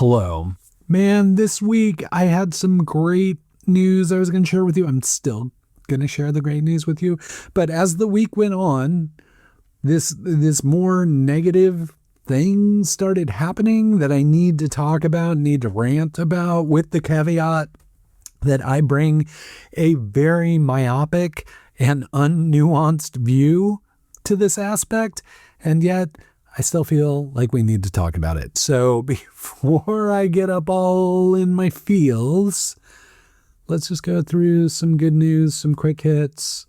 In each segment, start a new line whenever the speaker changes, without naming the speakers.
Hello. Man, this week I had some great news I was going to share with you. I'm still going to share the great news with you. But as the week went on, this more negative thing started happening that I need to talk about, need to rant about, with the caveat that I bring a very myopic and unnuanced view to this aspect. And yet I still feel like we need to talk about it. So before I get up all in my feels, let's just go through some good news, some quick hits.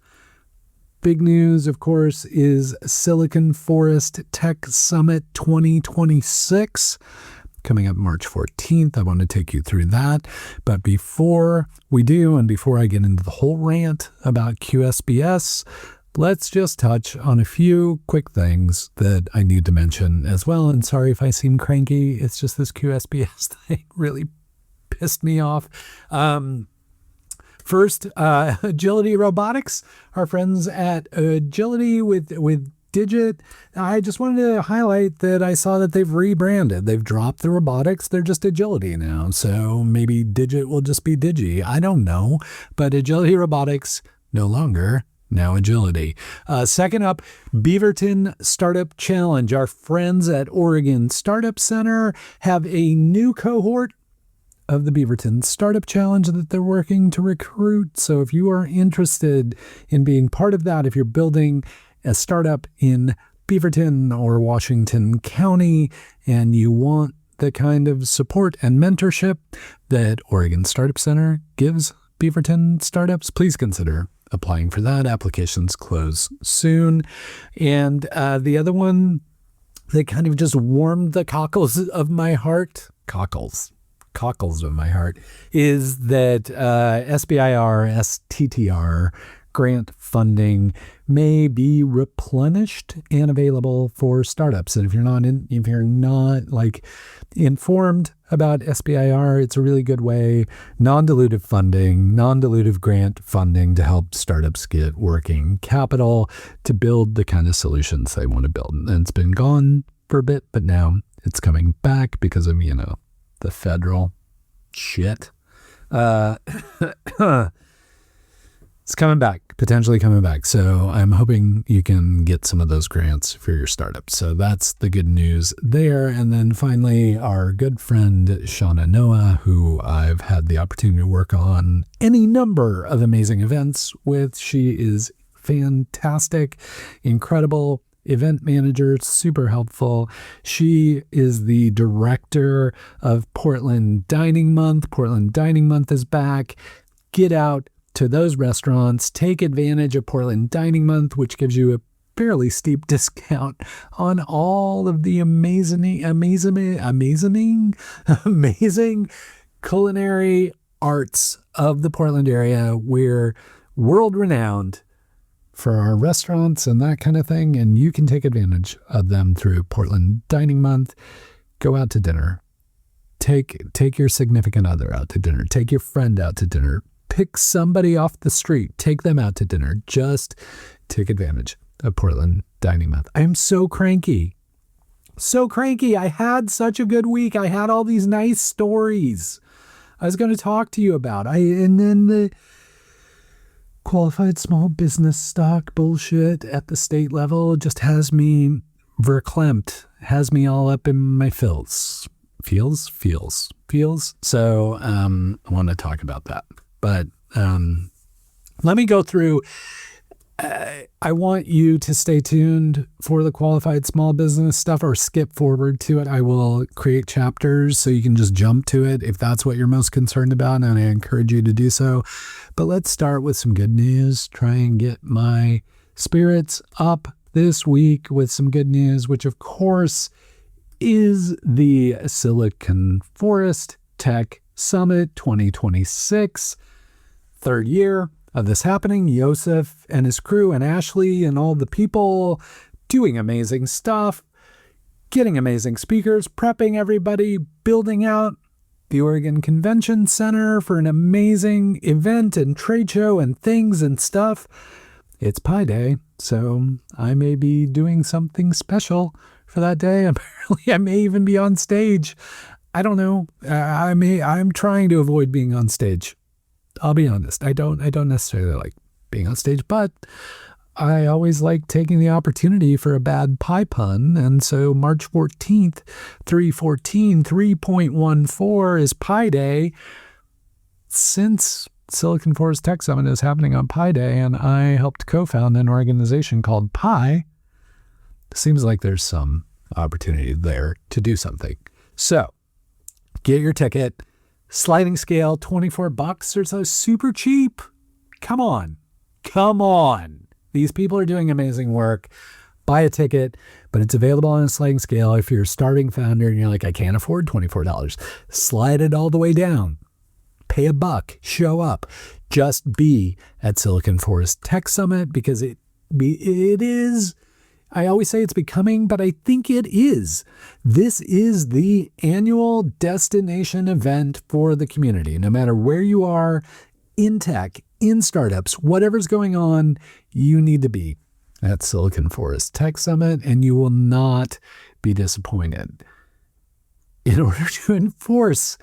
Big news, of course, is Silicon Forest Tech Summit 2026 coming up March 14th. I want to take you through that. But before we do, and before I get into the whole rant about QSBS, let's just touch on a few quick things that I need to mention as well. And sorry if I seem cranky. It's just this QSBS thing really pissed me off. First, Agility Robotics, our friends at Agility with Digit. I just wanted to highlight that I saw that they've rebranded. They've dropped the robotics. They're just Agility now. So maybe Digit will just be Digi. I don't know. But Agility Robotics, no longer, now Agility. Second up, Beaverton Startup Challenge. Our friends at Oregon Startup Center have a new cohort of the Beaverton Startup Challenge that they're working to recruit. So if you are interested in being part of that, if you're building a startup in Beaverton or Washington County and you want the kind of support and mentorship that Oregon Startup Center gives Beaverton startups, please consider applying for that. Applications close soon. And the other one that kind of just warmed the cockles of my heart, cockles of my heart, is that SBIR, STTR grant funding may be replenished and available for startups. And if you're not informed about SBIR, it's a really good way, non-dilutive funding, non-dilutive grant funding to help startups get working capital to build the kind of solutions they want to build. And it's been gone for a bit, but now it's coming back because of, the federal shit. It's coming back, potentially coming back. So I'm hoping you can get some of those grants for your startup. So that's the good news there. And then finally, our good friend, Shauna Noah, who I've had the opportunity to work on any number of amazing events with. She is fantastic, incredible event manager, super helpful. She is the director of Portland Dining Month. Portland Dining Month is back. Get out to those restaurants, take advantage of Portland Dining Month, which gives you a fairly steep discount on all of the amazing culinary arts of the Portland area. We're world-renowned for our restaurants and that kind of thing, and you can take advantage of them through Portland Dining Month. Go out to dinner. Take your significant other out to dinner. Take your friend out to dinner. Pick somebody off the street. Take them out to dinner. Just take advantage of Portland Dining Month. I am so cranky. So cranky. I had such a good week. I had all these nice stories I was going to talk to you about. And then the qualified small business stock bullshit at the state level just has me verklempt, has me all up in my feels. So I want to talk about that. But let me go through. I want you to stay tuned for the qualified small business stuff, or skip forward to it. I will create chapters so you can just jump to it if that's what you're most concerned about, and I encourage you to do so. But let's start with some good news. Try and get my spirits up this week with some good news, which of course is the Silicon Forest Tech Summit 2026. Third year of this happening. Yosef and his crew and Ashley and all the people doing amazing stuff, getting amazing speakers, prepping everybody, building out the Oregon Convention Center for an amazing event and trade show and things and stuff. It's Pi Day, so I may be doing something special for that day. Apparently, I may even be on stage. I don't know. I'm trying to avoid being on stage. I'll be honest. I don't necessarily like being on stage, but I always like taking the opportunity for a bad pie pun. And so March 14th, 314, 3.14 is Pi Day. Since Silicon Forest Tech Summit is happening on Pi Day, and I helped co-found an organization called Pi, it seems like there's some opportunity there to do something. So get your ticket. Sliding scale, $24 or so, super cheap. Come on. These people are doing amazing work. Buy a ticket, but it's available on a sliding scale. If you're a starving founder and you're like, I can't afford $24, slide it all the way down. Pay $1, show up. Just be at Silicon Forest Tech Summit, because it is, I always say it's becoming, but I think it is. This is the annual destination event for the community. No matter where you are in tech, in startups, whatever's going on, you need to be at Silicon Forest Tech Summit, and you will not be disappointed. In order to enforce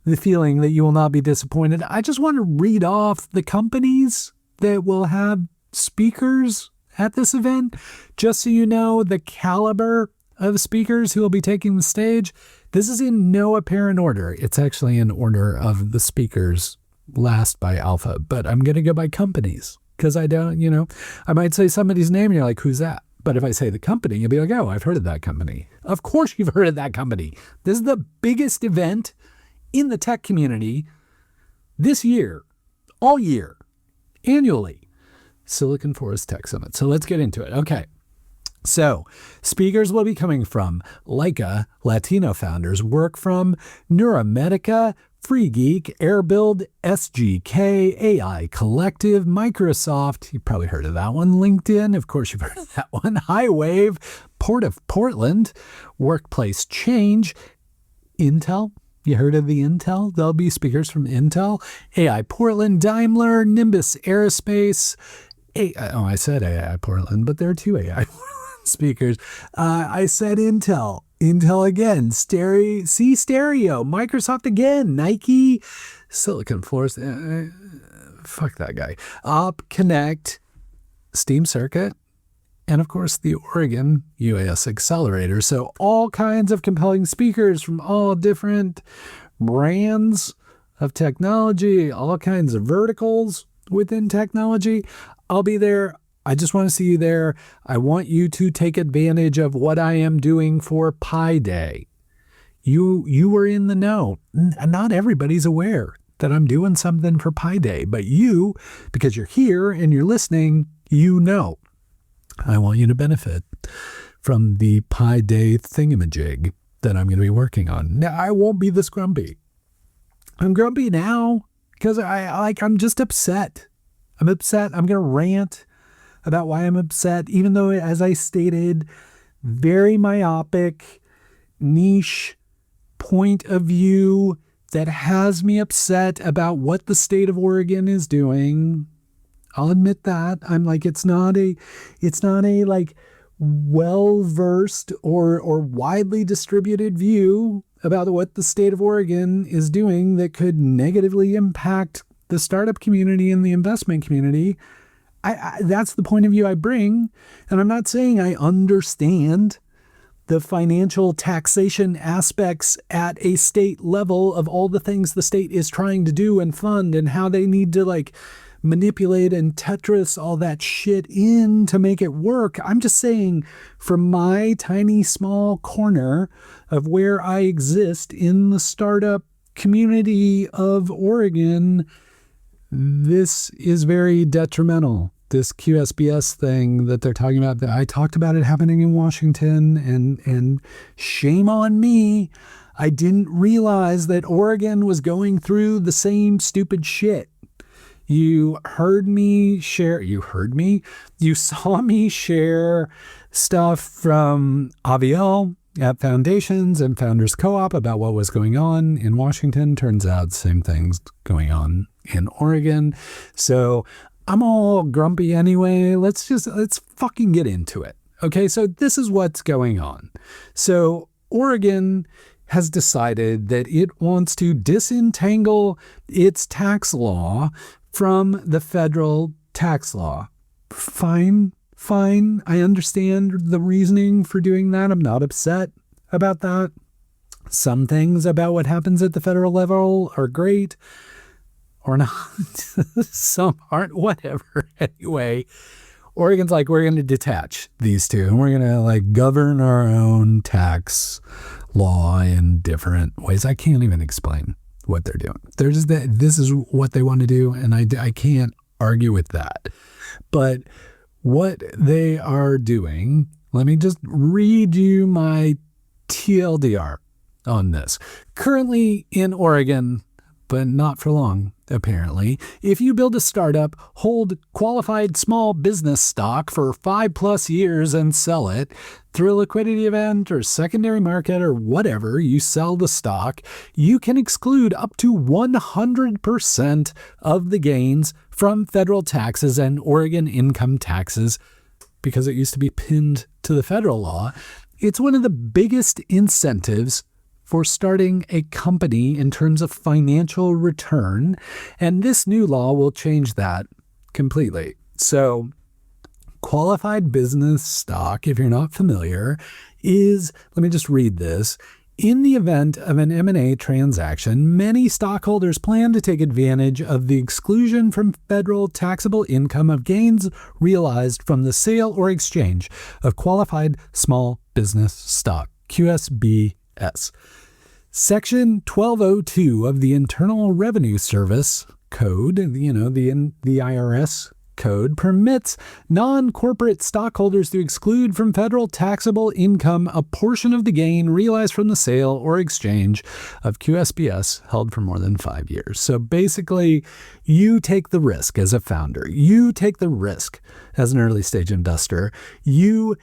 the feeling that you will not be disappointed, I just want to read off the companies that will have speakers at this event, just so you know the caliber of speakers who will be taking the stage. This is in no apparent order. It's actually in order of the speakers last by alpha, but I'm going to go by companies, because I don't, I might say somebody's name and you're like, who's that? But if I say the company, you'll be like, oh, I've heard of that company. Of course you've heard of that company. This is the biggest event in the tech community this year, all year, annually. Silicon Forest Tech Summit. So let's get into it. Okay. So speakers will be coming from Leica, Latino founders, work from Neuromedica, Free Geek, Airbuild, SGK, AI Collective, Microsoft, you probably heard of that one, LinkedIn, of course you've heard of that one, Highwave, Port of Portland, Workplace Change, Intel, you heard of the Intel? There'll be speakers from Intel, AI Portland, Daimler, Nimbus Aerospace, I said AI Portland, but there are two AI speakers. I said Intel. Intel again, Stereo, Microsoft again, Nike, Silicon Forest, fuck that guy, Connect, Steam Circuit, and of course the Oregon UAS Accelerator. So all kinds of compelling speakers from all different brands of technology, all kinds of verticals within technology. I'll be there. I just want to see you there. I want you to take advantage of what I am doing for Pi Day. You were in the know. Not everybody's aware that I'm doing something for Pi Day, but you, because you're here and you're listening, you know. I want you to benefit from the Pi Day thingamajig that I'm going to be working on. Now, I won't be this grumpy. I'm grumpy now because I'm just upset. I'm upset. I'm going to rant about why I'm upset, even though, as I stated, very myopic, niche point of view that has me upset about what the state of Oregon is doing. I'll admit that. I'm like, it's not a like well-versed or widely distributed view about what the state of Oregon is doing that could negatively impact the startup community and the investment community. That's the point of view I bring. And I'm not saying I understand the financial taxation aspects at a state level of all the things the state is trying to do and fund and how they need to manipulate and Tetris all that shit in to make it work. I'm just saying, from my tiny small corner of where I exist in the startup community of Oregon, this is very detrimental. This QSBS thing that they're talking about, that I talked about it happening in Washington, and shame on me. I didn't realize that Oregon was going through the same stupid shit. You saw me share stuff from Aviel at Foundations and Founders Co-op about what was going on in Washington. Turns out same things going on in Oregon. So I'm all grumpy anyway. Let's fucking get into it. Okay, so this is what's going on. So Oregon has decided that it wants to disentangle its tax law from the federal tax law. Fine. I understand the reasoning for doing that. I'm not upset about that. Some things about what happens at the federal level are great or not. Some aren't, whatever. Anyway, Oregon's like, we're going to detach these two and we're going to like govern our own tax law in different ways. I can't even explain what they're doing. They're just that this is what they want to do. And I can't argue with that. But what they are doing, let me just read you my TLDR on this. Currently in Oregon, but not for long, apparently, if you build a startup, hold qualified small business stock for 5+ years and sell it through a liquidity event or secondary market or whatever, you sell the stock, you can exclude up to 100% of the gains from federal taxes and Oregon income taxes because it used to be pinned to the federal law. It's one of the biggest incentives for starting a company in terms of financial return, and this new law will change that completely. So qualified business stock, if you're not familiar, is, let me just read this. In the event of an M&A transaction, many stockholders plan to take advantage of the exclusion from federal taxable income of gains realized from the sale or exchange of qualified small business stock, QSBS. Section 1202 of the Internal Revenue Service Code, the IRS code, permits non-corporate stockholders to exclude from federal taxable income a portion of the gain realized from the sale or exchange of QSBS held for more than 5 years. So basically, you take the risk as a founder. You take the risk as an early stage investor. You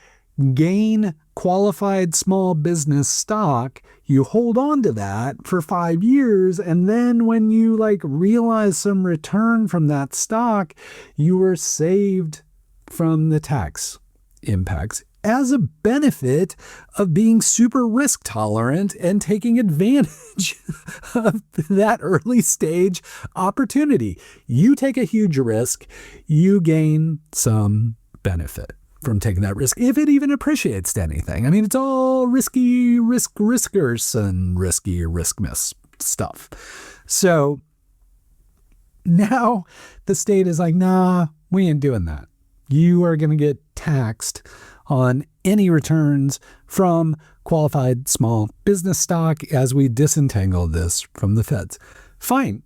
gain qualified small business stock, you hold on to that for 5 years, and then when you realize some return from that stock, you are saved from the tax impacts as a benefit of being super risk tolerant and taking advantage of that early stage opportunity. You take a huge risk, you gain some benefit from taking that risk, if it even appreciates to anything. I mean, it's all risky riskers and risky risk miss stuff. So now the state is like, nah, we ain't doing that. You are going to get taxed on any returns from qualified small business stock as we disentangle this from the feds. Fine.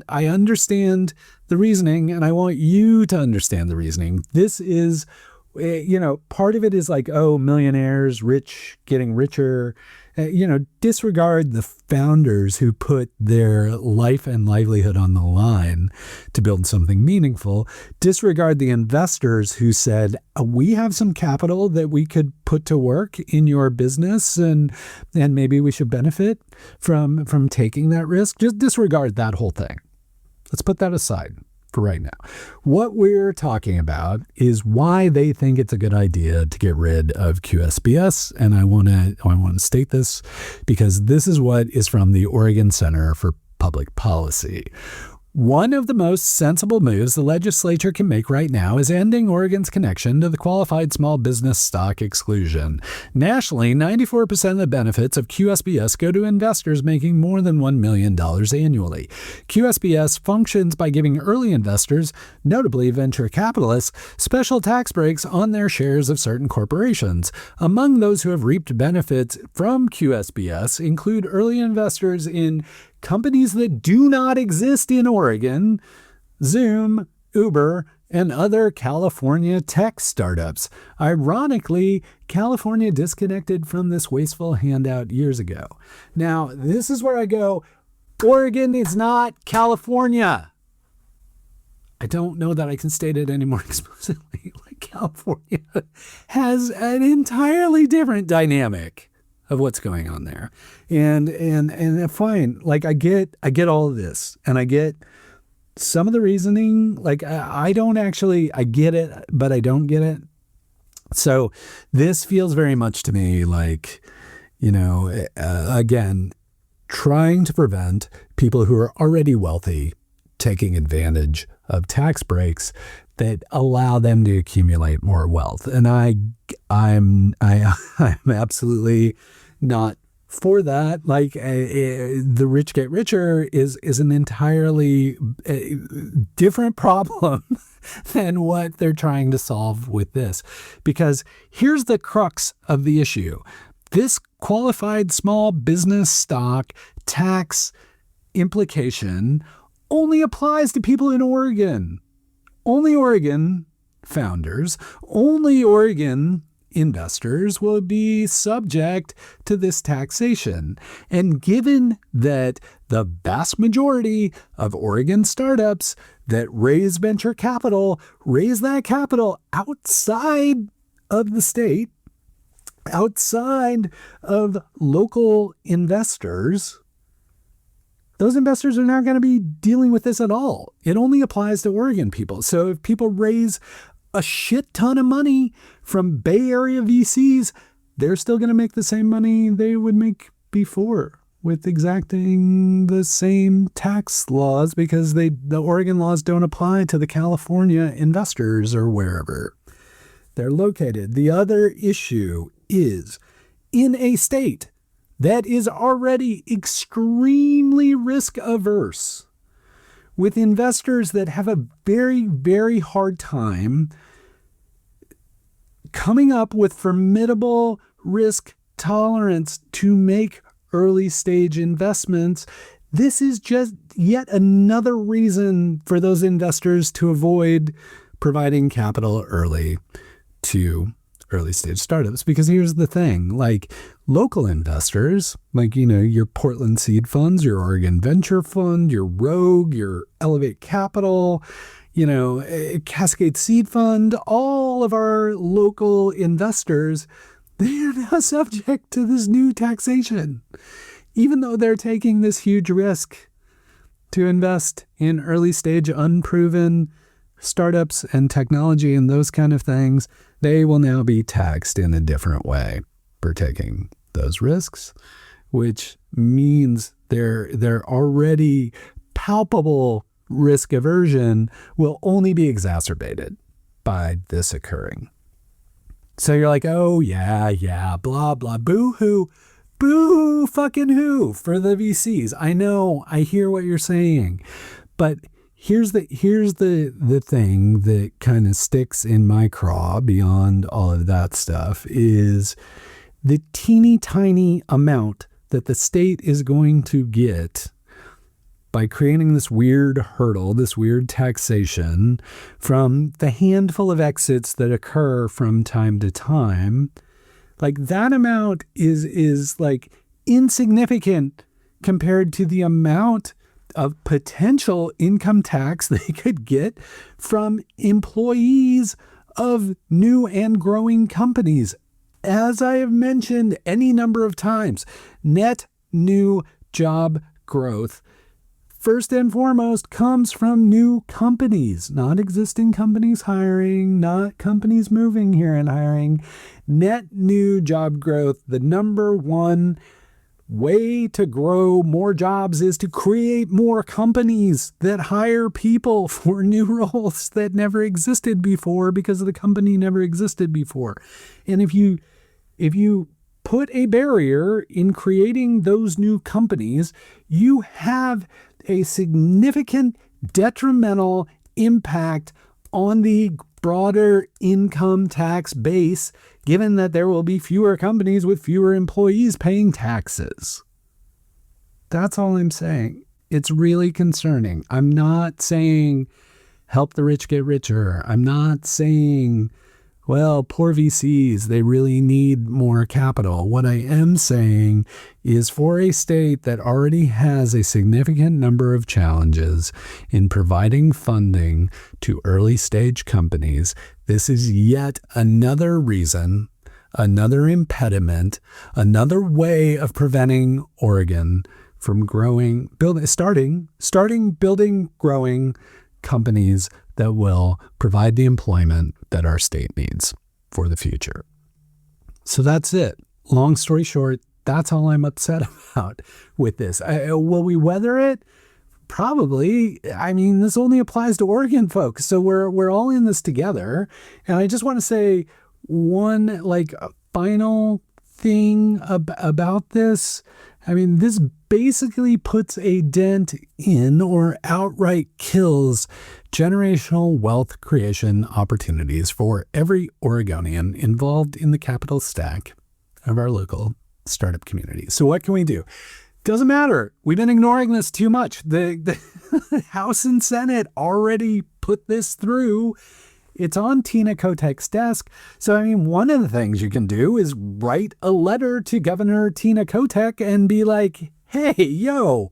I understand the reasoning, and I want you to understand the reasoning. This is, part of it is millionaires, rich, getting richer. Disregard the founders who put their life and livelihood on the line to build something meaningful. Disregard the investors who said, we have some capital that we could put to work in your business and maybe we should benefit from taking that risk. Just disregard that whole thing. Let's put that aside for right now. What we're talking about is why they think it's a good idea to get rid of QSBS, and I want to state this because this is what is from the Oregon Center for Public Policy. One of the most sensible moves the legislature can make right now is ending Oregon's connection to the qualified small business stock exclusion. Nationally, 94% of the benefits of QSBS go to investors making more than $1 million annually. QSBS functions by giving early investors, notably venture capitalists, special tax breaks on their shares of certain corporations. Among those who have reaped benefits from QSBS include early investors in companies that do not exist in Oregon, Zoom, Uber, and other California tech startups. Ironically, California disconnected from this wasteful handout years ago. Now, this is where I go, Oregon is not California. I don't know that I can state it any more explicitly. California has an entirely different dynamic of what's going on there. And fine. I get all of this, and I get some of the reasoning. I get it, but I don't get it. So this feels very much to me like, again, trying to prevent people who are already wealthy taking advantage of tax breaks that allow them to accumulate more wealth. And I'm absolutely not for that. Like the rich get richer is an entirely different problem than what they're trying to solve with this. Because here's the crux of the issue. This qualified small business stock tax implication only applies to people in Oregon. Only Oregon founders, only Oregon investors will be subject to this taxation. And given that the vast majority of Oregon startups that raise venture capital raise that capital outside of the state, outside of local investors, those investors are not going to be dealing with this at all. It only applies to Oregon people. So if people raise a shit ton of money from Bay Area VCs, they're still going to make the same money they would make before with exacting the same tax laws, because the Oregon laws don't apply to the California investors or wherever they're located. The other issue is in a state that is already extremely risk averse, with investors that have a very, very hard time coming up with formidable risk tolerance to make early stage investments. This is just yet another reason for those investors to avoid providing capital early to early stage startups. Because here's the thing, like local investors, like, your Portland seed funds, your Oregon venture fund, your Rogue, your Elevate Capital, Cascade Seed Fund, all of our local investors, they are now subject to this new taxation, even though they're taking this huge risk to invest in early stage unproven startups and technology and those kind of things. They will now be taxed in a different way for taking those risks, which means their already palpable risk aversion will only be exacerbated by this occurring. So you're like, oh yeah, blah, blah, boo-hoo, boo fucking who for the VCs. I know, I hear what you're saying, but here's the thing that kind of sticks in my craw beyond all of that stuff is the teeny tiny amount that the state is going to get by creating this weird hurdle, this weird taxation from the handful of exits that occur from time to time. Like that amount is like insignificant compared to the amount of potential income tax they could get from employees of new and growing companies. As I have mentioned any number of times, net new job growth, first and foremost, comes from new companies, not existing companies hiring, not companies moving here and hiring. Net new job growth, the number one way to grow more jobs is to create more companies that hire people for new roles that never existed before because the company never existed before. And if you put a barrier in creating those new companies, you have a significant detrimental impact on the broader income tax base, given that there will be fewer companies with fewer employees paying taxes. That's all I'm saying. It's really concerning. I'm not saying help the rich get richer. I'm not saying, well, poor VCs, they really need more capital. What I am saying is for a state that already has a significant number of challenges in providing funding to early stage companies, this is yet another reason, another impediment, another way of preventing Oregon from growing, starting building, growing companies that will provide the employment that our state needs for the future. So that's it. Long story short, That's all I'm upset about with this. Will we weather it? Probably. I mean, this only applies to Oregon folks, so we're all in this together. And I just want to say one final thing about this. I mean, this basically puts a dent in or outright kills generational wealth creation opportunities for every Oregonian involved in the capital stack of our local startup community. So what can we do? Doesn't matter. We've been ignoring this too much. The House and Senate already put this through. It's on Tina Kotek's desk. So, I mean, one of the things you can do is write a letter to Governor Tina Kotek and be like, hey, yo,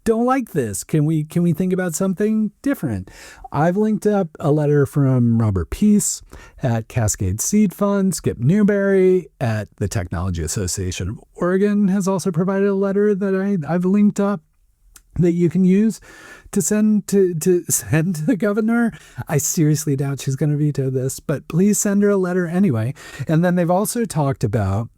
don't like this. Can we think about something different? I've linked up a letter from Robert Peace at Cascade Seed Fund. Skip Newberry at the Technology Association of Oregon has also provided a letter that I've linked up that you can use to send to the governor. I seriously doubt she's going to veto this, but please send her a letter anyway. And then they've also talked about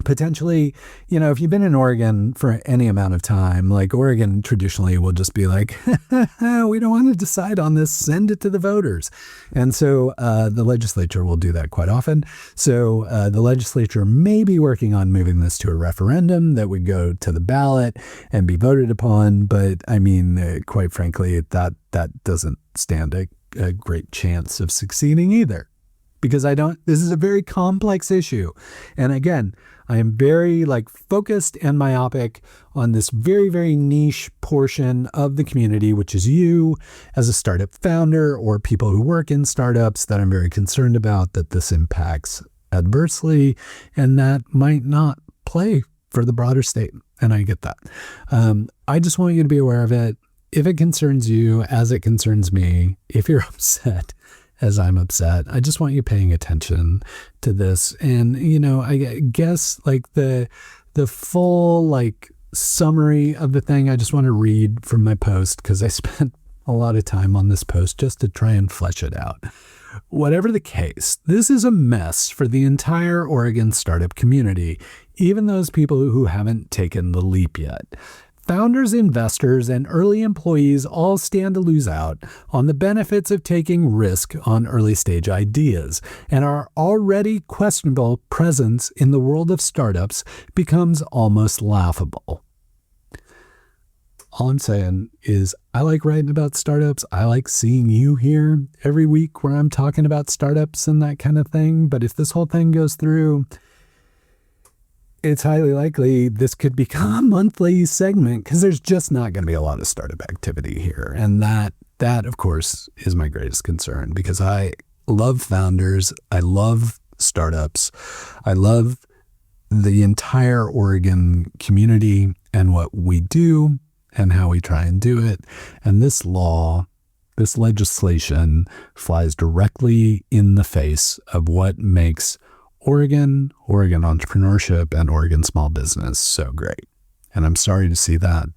potentially, if you've been in Oregon for any amount of time, like Oregon traditionally will just be like, we don't want to decide on this, send it to the voters. And so the legislature will do that quite often. So the legislature may be working on moving this to a referendum that would go to the ballot and be voted upon. But I mean, quite frankly, that doesn't stand a great chance of succeeding either. Because this is a very complex issue. And again, I am very focused and myopic on this very, very niche portion of the community, which is you as a startup founder or people who work in startups that I'm very concerned about that this impacts adversely, and that might not play for the broader state. And I get that. I just want you to be aware of it. If it concerns you as it concerns me, if you're upset as I'm upset, I just want you paying attention to this. And, I guess the full summary of the thing, I just want to read from my post because I spent a lot of time on this post just to try and flesh it out. Whatever the case, this is a mess for the entire Oregon startup community, even those people who haven't taken the leap yet. Founders, investors, and early employees all stand to lose out on the benefits of taking risk on early-stage ideas, and our already questionable presence in the world of startups becomes almost laughable. All I'm saying is I like writing about startups. I like seeing you here every week where I'm talking about startups and that kind of thing, but if this whole thing goes through, it's highly likely this could become a monthly segment because there's just not going to be a lot of startup activity here. And that, of course, is my greatest concern because I love founders. I love startups. I love the entire Oregon community and what we do and how we try and do it. And this legislation flies directly in the face of what makes Oregon entrepreneurship, and Oregon small business so great. And I'm sorry to see that.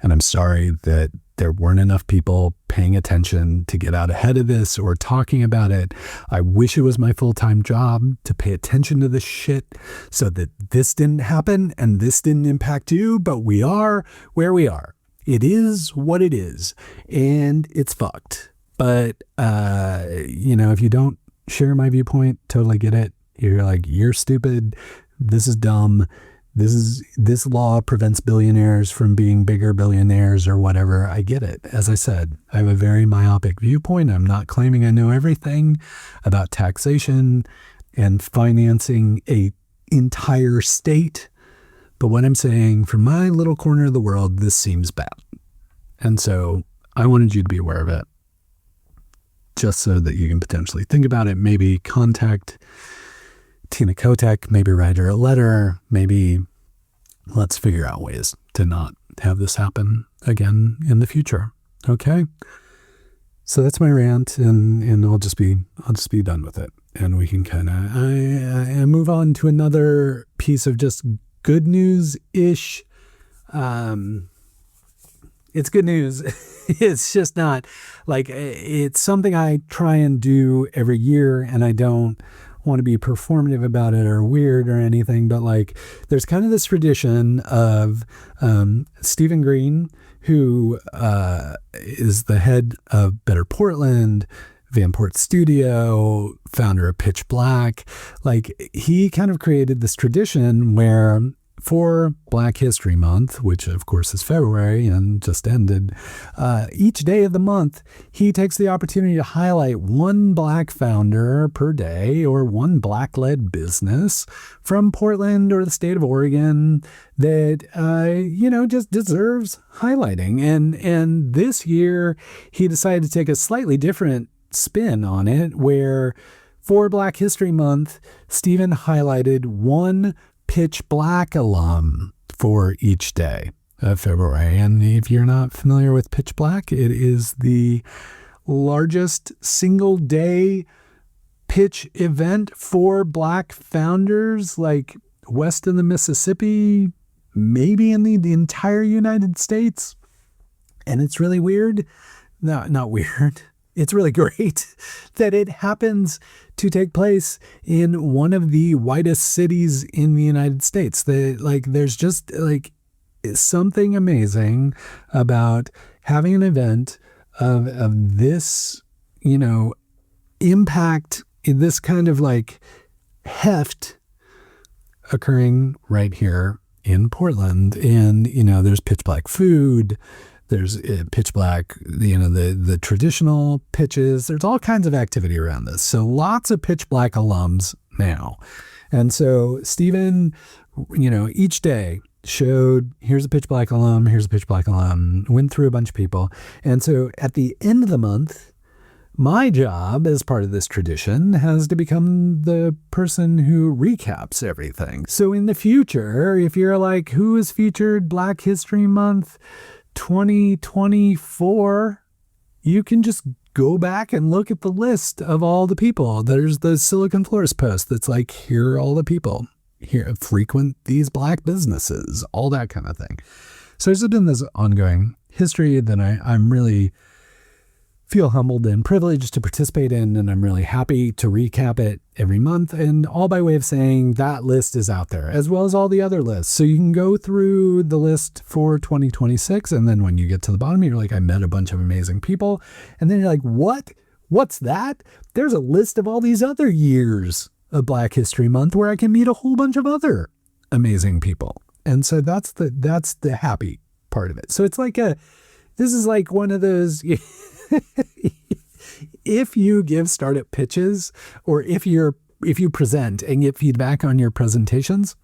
And I'm sorry that there weren't enough people paying attention to get out ahead of this or talking about it. I wish it was my full-time job to pay attention to this shit so that this didn't happen and this didn't impact you, but we are where we are. It is what it is, and it's fucked. But, if you don't share my viewpoint, totally get it. You're like, you're stupid. This is dumb. This law prevents billionaires from being bigger billionaires or whatever. I get it. As I said, I have a very myopic viewpoint. I'm not claiming I know everything about taxation and financing a entire state. But what I'm saying, from my little corner of the world, this seems bad. And so I wanted you to be aware of it, just so that you can potentially think about it. Maybe contact Tina Kotek, maybe write her a letter, maybe let's figure out ways to not have this happen again in the future. Okay? So that's my rant, and I'll just be done with it. And we can kind of move on to another piece of just good news-ish. It's good news. It's just not it's something I try and do every year, and I don't want to be performative about it or weird or anything, but like there's kind of this tradition of Stephen Green, who is the head of Better Portland, Vanport Studio, founder of Pitch Black. Like he kind of created this tradition where for Black History Month, which of course is February and just ended, each day of the month, he takes the opportunity to highlight one Black founder per day or one Black-led business from Portland or the state of Oregon that, just deserves highlighting. And this year, he decided to take a slightly different spin on it, where for Black History Month, Stephen highlighted one Pitch Black alum for each day of February. And if you're not familiar with Pitch Black, it is the largest single day pitch event for Black founders, like west of the Mississippi, maybe in the entire United States. And it's really weird. No, not weird. It's really great that it happens to take place in one of the whitest cities in the United States. There's just like something amazing about having an event of this, impact, in this kind of like heft occurring right here in Portland. And, there's Pitch Black food. There's Pitch Black, the traditional pitches. There's all kinds of activity around this. So lots of Pitch Black alums now. And so Stephen, each day showed, here's a Pitch Black alum, here's a Pitch Black alum, went through a bunch of people. And so at the end of the month, my job as part of this tradition has to become the person who recaps everything. So in the future, if you're like, who is featured Black History Month 2024, you can just go back and look at the list of all the people. There's the Silicon Florist post that's like, here are all the people here frequent these Black businesses, all that kind of thing. So there's been this ongoing history that I'm really feel humbled and privileged to participate in, and I'm really happy to recap it every month, and all by way of saying that list is out there, as well as all the other lists. So you can go through the list for 2026, and then when you get to the bottom, you're like, I met a bunch of amazing people, and then you're like, what? What's that? There's a list of all these other years of Black History Month where I can meet a whole bunch of other amazing people. And so that's the happy part of it. So it's like this is like one of those... If you give startup pitches, or if you present and get feedback on your presentations,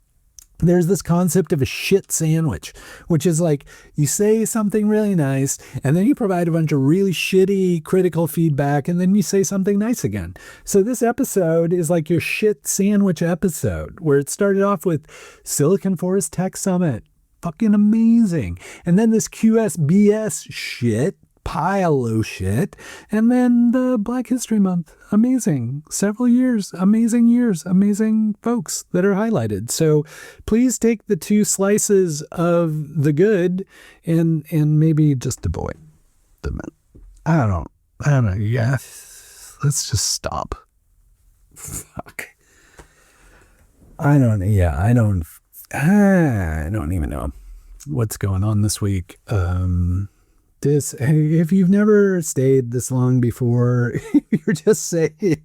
there's this concept of a shit sandwich, which is like you say something really nice and then you provide a bunch of really shitty critical feedback and then you say something nice again. So this episode is like your shit sandwich episode, where it started off with Silicon Forest Tech Summit, fucking amazing. And then this QSBS shit, pile of shit, and then the Black History Month, amazing, several years, amazing folks that are highlighted. So please take the two slices of the good and maybe just avoid them. I don't know. Yeah, let's just stop. Fuck. I don't even know what's going on this week. If you've never stayed this long before, if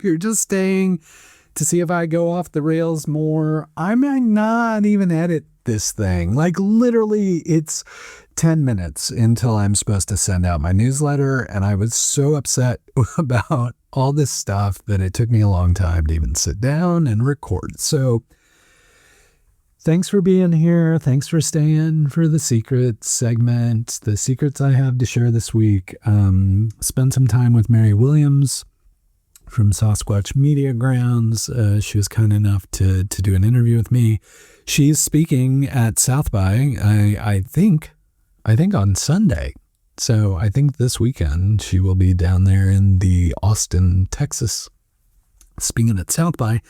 you're just staying to see if I go off the rails more, I might not even edit this thing. Like literally it's 10 minutes until I'm supposed to send out my newsletter. And I was so upset about all this stuff that it took me a long time to even sit down and record. So thanks for being here. Thanks for staying for the secret segment, the secrets I have to share this week. Spent some time with Mary Williams from Sasquatch Media Grounds. She was kind enough to do an interview with me. She's speaking at South by, I think on Sunday. So I think this weekend she will be down there in the Austin, Texas, speaking at South by.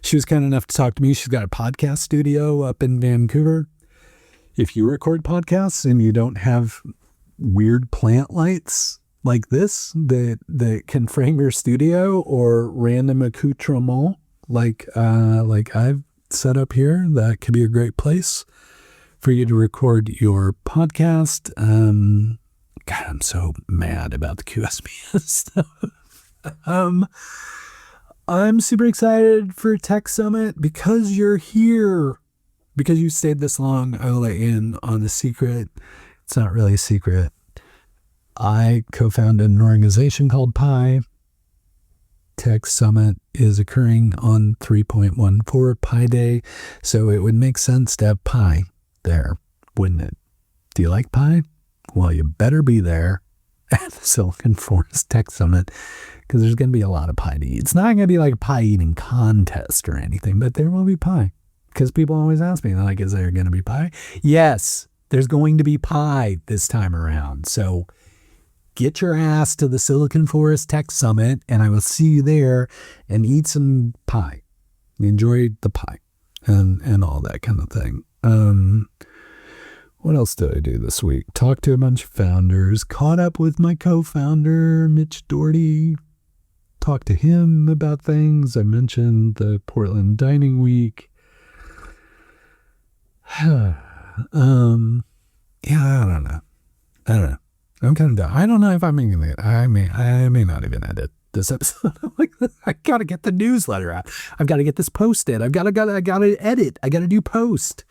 She was kind enough to talk to me. She's got a podcast studio up in Vancouver. If you record podcasts and you don't have weird plant lights like this that can frame your studio, or random accoutrement like I've set up here, that could be a great place for you to record your podcast. God, I'm so mad about the QSBS stuff. I'm super excited for Tech Summit because you're here. Because you stayed this long, I will let you in on the secret. It's not really a secret. I co-founded an organization called Pi. Tech Summit is occurring on 3.14 Pi Day, so it would make sense to have Pi there, wouldn't it? Do you like Pi? Well, you better be there at the Silicon Forest Tech Summit, because there's going to be a lot of pie to eat. It's not going to be like a pie eating contest or anything, but there will be pie. Because people always ask me, like, is there going to be pie? Yes, there's going to be pie this time around. So get your ass to the Silicon Forest Tech Summit, and I will see you there, and eat some pie. Enjoy the pie and all that kind of thing. What else did I do this week? Talked to a bunch of founders, caught up with my co-founder, Mitch Doherty. Talked to him about things. I mentioned the Portland Dining Week. Yeah, I don't know. I'm kind of done. I don't know if I'm making it. I may not even edit this episode. I gotta get the newsletter out. I've got to get this posted. I gotta edit. I gotta do post.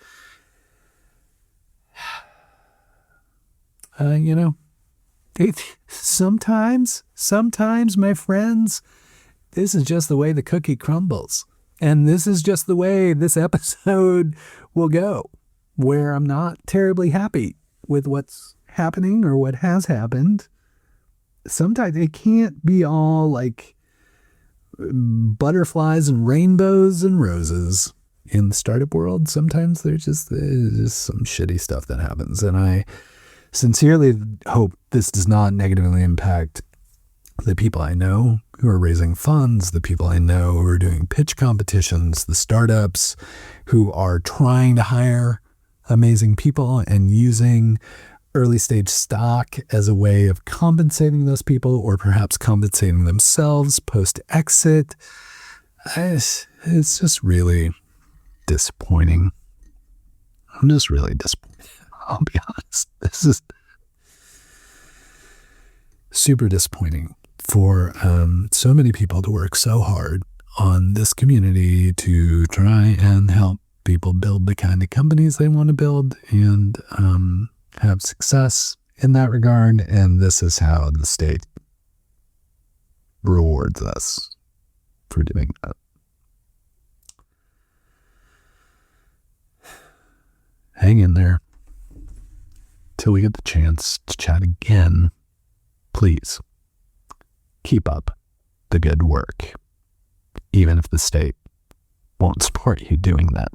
Sometimes, my friends, this is just the way the cookie crumbles. And this is just the way this episode will go, where I'm not terribly happy with what's happening or what has happened. Sometimes it can't be all like butterflies and rainbows and roses in the startup world. Sometimes there's just some shitty stuff that happens. And I sincerely hope this does not negatively impact the people I know who are raising funds, the people I know who are doing pitch competitions, the startups who are trying to hire amazing people and using early stage stock as a way of compensating those people, or perhaps compensating themselves post exit. It's just really disappointing. I'm just really disappointed. I'll be honest. This is super disappointing for so many people to work so hard on this community to try and help people build the kind of companies they want to build and have success in that regard. And this is how the state rewards us for doing that. Hang in there till we get the chance to chat again. Please keep up the good work, even if the state won't support you doing that.